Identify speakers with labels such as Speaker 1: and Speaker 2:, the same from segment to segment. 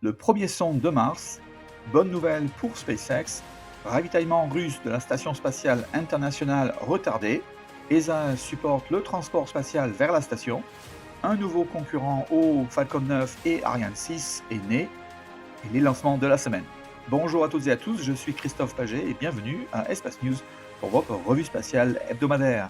Speaker 1: le premier sonde de Mars, bonne nouvelle pour SpaceX, ravitaillement russe de la Station spatiale internationale retardé, ESA supporte le transport spatial vers la station, un nouveau concurrent au Falcon 9 et Ariane 6 est né, et les lancements de la semaine. Bonjour à toutes et à tous, je suis Christophe Paget et bienvenue à Espace News pour votre revue spatiale hebdomadaire.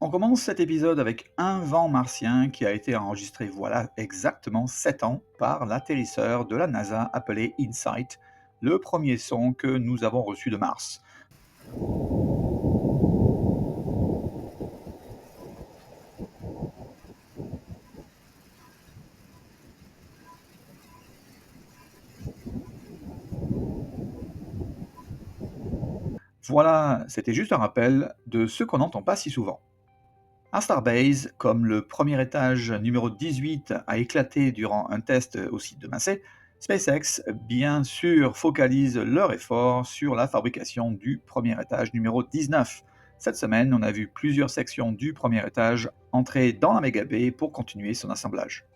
Speaker 1: On commence cet épisode avec un vent martien qui a été enregistré voilà exactement 7 ans par l'atterrisseur de la NASA appelé InSight, le premier son que nous avons reçu de Mars. Voilà, c'était juste un rappel de ce qu'on n'entend pas si souvent. À Starbase, comme le premier étage numéro 18 a éclaté durant un test au site de Massey, SpaceX, bien sûr, focalise leur effort sur la fabrication du premier étage numéro 19. Cette semaine, on a vu plusieurs sections du premier étage entrer dans la méga baie pour continuer son assemblage.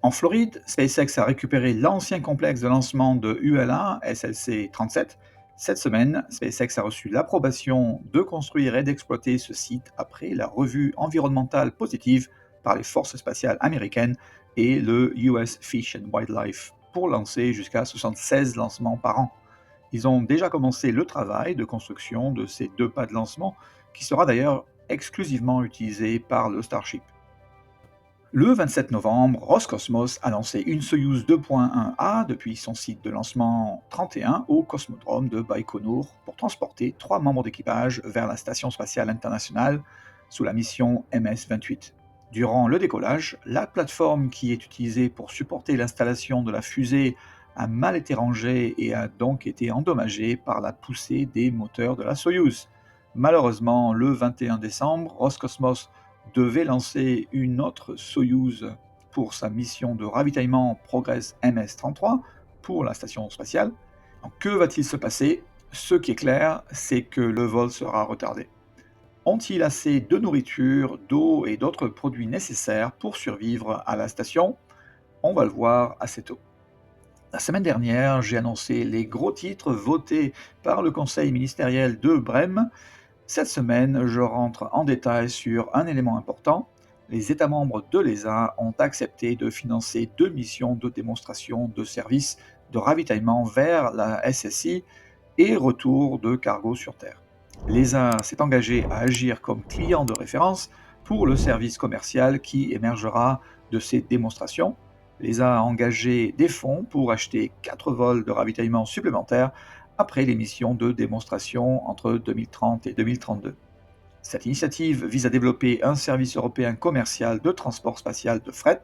Speaker 1: En Floride, SpaceX a récupéré l'ancien complexe de lancement de ULA SLC-37. Cette semaine, SpaceX a reçu l'approbation de construire et d'exploiter ce site après la revue environnementale positive par les forces spatiales américaines et le US Fish and Wildlife pour lancer jusqu'à 76 lancements par an. Ils ont déjà commencé le travail de construction de ces deux pas de lancement qui sera d'ailleurs exclusivement utilisé par le Starship. Le 27 novembre, Roscosmos a lancé une Soyouz 2.1A depuis son site de lancement 31 au cosmodrome de Baïkonour pour transporter 3 membres d'équipage vers la Station spatiale internationale sous la mission MS-28. Durant le décollage, la plateforme qui est utilisée pour supporter l'installation de la fusée a mal été rangée et a donc été endommagée par la poussée des moteurs de la Soyouz. Malheureusement, le 21 décembre, Roscosmos devait lancer une autre Soyouz pour sa mission de ravitaillement Progress MS-33 pour la station spatiale. Donc, que va-t-il se passer? Ce qui est clair, c'est que le vol sera retardé. Ont-ils assez de nourriture, d'eau et d'autres produits nécessaires pour survivre à la station? On va le voir assez tôt. La semaine dernière, j'ai annoncé les gros titres votés par le conseil ministériel de Brême. Cette semaine, je rentre en détail sur un élément important. Les États membres de l'ESA ont accepté de financer 2 missions de démonstration de services de ravitaillement vers la SSI et retour de cargo sur Terre. L'ESA s'est engagé à agir comme client de référence pour le service commercial qui émergera de ces démonstrations. L'ESA a engagé des fonds pour acheter 4 vols de ravitaillement supplémentaires après les missions de démonstration entre 2030 et 2032. Cette initiative vise à développer un service européen commercial de transport spatial de fret.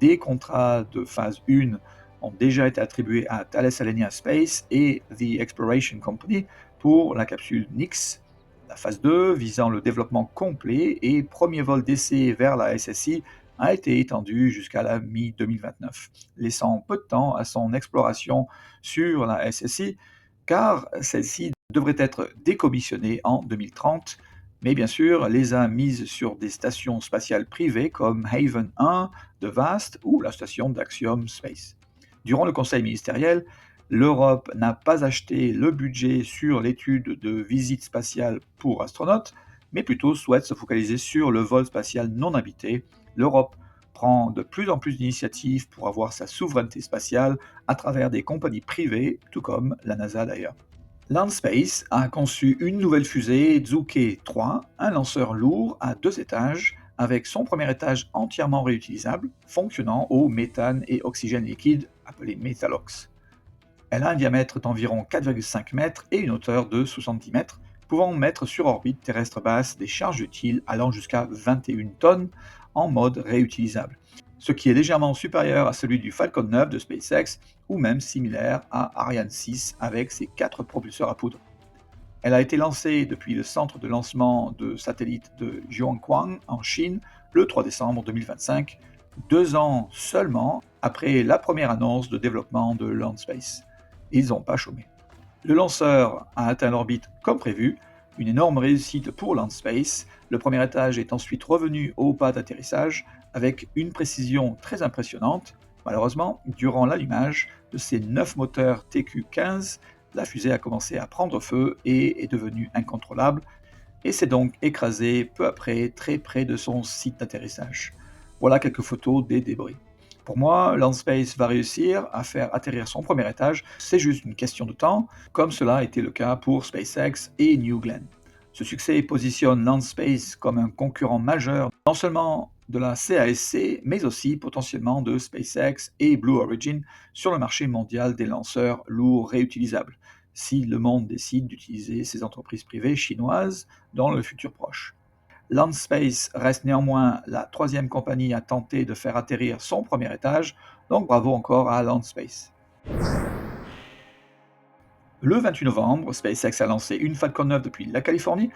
Speaker 1: Des contrats de phase 1 ont déjà été attribués à Thales Alenia Space et The Exploration Company pour la capsule Nix. La phase 2, visant le développement complet et premier vol d'essai vers la SSI, a été étendue jusqu'à la mi-2029, laissant peu de temps à son exploration sur la SSI, car celle-ci devrait être décommissionnée en 2030. Mais bien sûr, l'ESA mise sur des stations spatiales privées comme Haven 1 de VAST ou la station d'Axiom Space. Durant le conseil ministériel, l'Europe n'a pas acheté le budget sur l'étude de visite spatiale pour astronautes, mais plutôt souhaite se focaliser sur le vol spatial non habité. L'Europe prend de plus en plus d'initiatives pour avoir sa souveraineté spatiale à travers des compagnies privées, tout comme la NASA d'ailleurs. Landspace a conçu une nouvelle fusée Zhouke 3, un lanceur lourd à 2 étages, avec son premier étage entièrement réutilisable, fonctionnant au méthane et oxygène liquide, appelé Methalox. Elle a un diamètre d'environ 4,5 mètres et une hauteur de 70 mètres, pouvant mettre sur orbite terrestre basse des charges utiles allant jusqu'à 21 tonnes en mode réutilisable, ce qui est légèrement supérieur à celui du Falcon 9 de SpaceX ou même similaire à Ariane 6 avec ses 4 propulseurs à poudre. Elle a été lancée depuis le centre de lancement de satellites de Jiuquan en Chine le 3 décembre 2025. 2 ans seulement après la première annonce de développement de Landspace. Ils n'ont pas chômé. Le lanceur a atteint l'orbite comme prévu, une énorme réussite pour Landspace. Le premier étage est ensuite revenu au pas d'atterrissage avec une précision très impressionnante. Malheureusement, durant l'allumage de ces 9 moteurs TQ-15, la fusée a commencé à prendre feu et est devenue incontrôlable et s'est donc écrasée peu après très près de son site d'atterrissage. Voilà quelques photos des débris. Pour moi, Landspace va réussir à faire atterrir son premier étage, c'est juste une question de temps, comme cela a été le cas pour SpaceX et New Glenn. Ce succès positionne Landspace comme un concurrent majeur, non seulement de la CASC, mais aussi potentiellement de SpaceX et Blue Origin sur le marché mondial des lanceurs lourds réutilisables, si le monde décide d'utiliser ces entreprises privées chinoises dans le futur proche. Landspace reste néanmoins la troisième compagnie à tenter de faire atterrir son premier étage, donc bravo encore à Landspace. Le 28 novembre, SpaceX a lancé une Falcon 9 depuis la Californie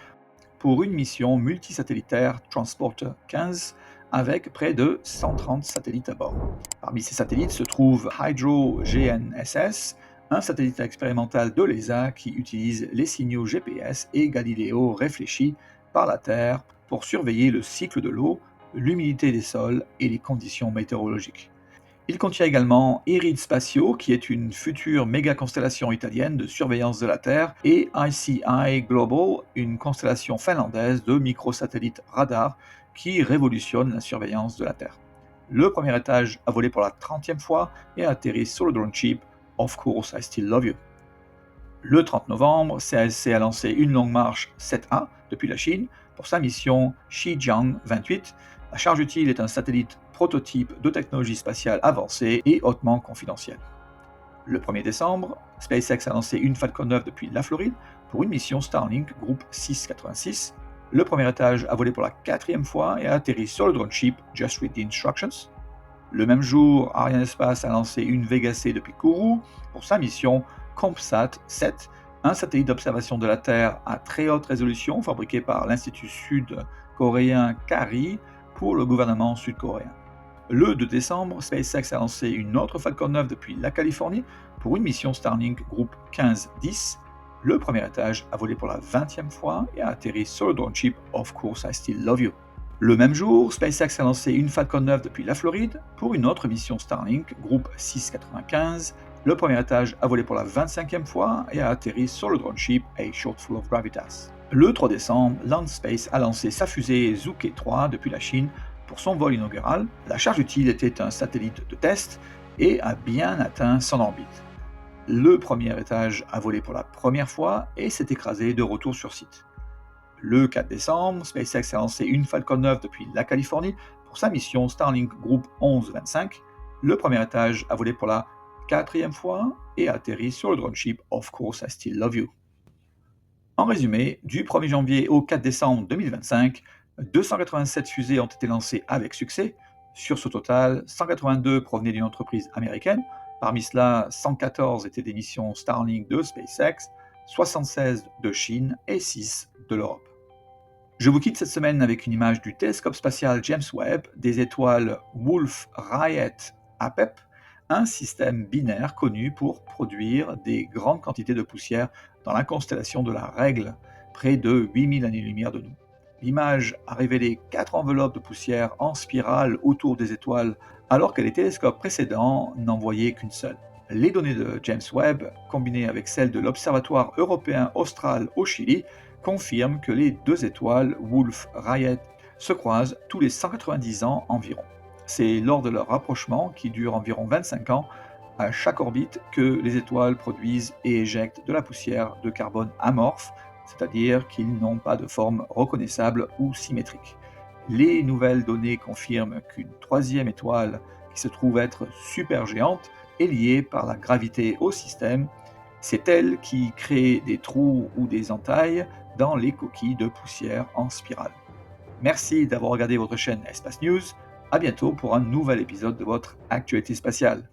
Speaker 1: pour une mission multisatellitaire Transporter 15 avec près de 130 satellites à bord. Parmi ces satellites se trouve Hydro GNSS, un satellite expérimental de l'ESA qui utilise les signaux GPS et Galileo réfléchis par la Terre pour surveiller le cycle de l'eau, l'humidité des sols et les conditions météorologiques. Il contient également Irid Spatio, qui est une future méga-constellation italienne de surveillance de la Terre, et ICI Global, une constellation finlandaise de microsatellites radars qui révolutionne la surveillance de la Terre. Le premier étage a volé pour la 30e fois et a atterri sur le drone ship Of Course I Still Love You. Le 30 novembre, CASC a lancé une longue marche 7A depuis la Chine pour sa mission Shijiang 28. La charge utile est un satellite prototype de technologie spatiale avancée et hautement confidentielle. Le 1er décembre, SpaceX a lancé une Falcon 9 depuis la Floride pour une mission Starlink groupe 686. Le premier étage a volé pour la 4e fois et a atterri sur le drone ship Just Read the Instructions. Le même jour, Arianespace a lancé une Vega C depuis Kourou pour sa mission CompSat 7, un satellite d'observation de la Terre à très haute résolution fabriqué par l'Institut sud-coréen KARI pour le gouvernement sud-coréen. Le 2 décembre, SpaceX a lancé une autre Falcon 9 depuis la Californie pour une mission Starlink groupe 1510. Le premier étage a volé pour la 20e fois et a atterri sur le drone ship Of Course I Still Love You. Le même jour, SpaceX a lancé une Falcon 9 depuis la Floride pour une autre mission Starlink, groupe 695. Le premier étage a volé pour la 25e fois et a atterri sur le drone ship A Short Full of Gravitas. Le 3 décembre, Landspace a lancé sa fusée Zhuke 3 depuis la Chine pour son vol inaugural. La charge utile était un satellite de test et a bien atteint son orbite. Le premier étage a volé pour la première fois et s'est écrasé de retour sur site. Le 4 décembre, SpaceX a lancé une Falcon 9 depuis la Californie pour sa mission Starlink Group 1125. Le premier étage a volé pour la 4e fois et a atterri sur le drone ship Of Course I Still Love You. En résumé, du 1er janvier au 4 décembre 2025, 287 fusées ont été lancées avec succès. Sur ce total, 182 provenaient d'une entreprise américaine. Parmi cela, 114 étaient des missions Starlink de SpaceX, 76 de Chine et 6 de l'Europe. Je vous quitte cette semaine avec une image du télescope spatial James Webb des étoiles Wolf-Rayet APEP, un système binaire connu pour produire des grandes quantités de poussière dans la constellation de la Règle, près de 8000 années-lumière de nous. L'image a révélé 4 enveloppes de poussière en spirale autour des étoiles, alors que les télescopes précédents n'en voyaient qu'une seule. Les données de James Webb, combinées avec celles de l'Observatoire européen austral au Chili, confirment que les deux étoiles Wolf-Rayet se croisent tous les 190 ans environ. C'est lors de leur rapprochement, qui dure environ 25 ans, à chaque orbite, que les étoiles produisent et éjectent de la poussière de carbone amorphe, c'est-à-dire qu'ils n'ont pas de forme reconnaissable ou symétrique. Les nouvelles données confirment qu'une troisième étoile, qui se trouve être supergéante, est liée par la gravité au système. C'est elle qui crée des trous ou des entailles dans les coquilles de poussière en spirale. Merci d'avoir regardé votre chaîne Espace News. À bientôt pour un nouvel épisode de votre actualité spatiale.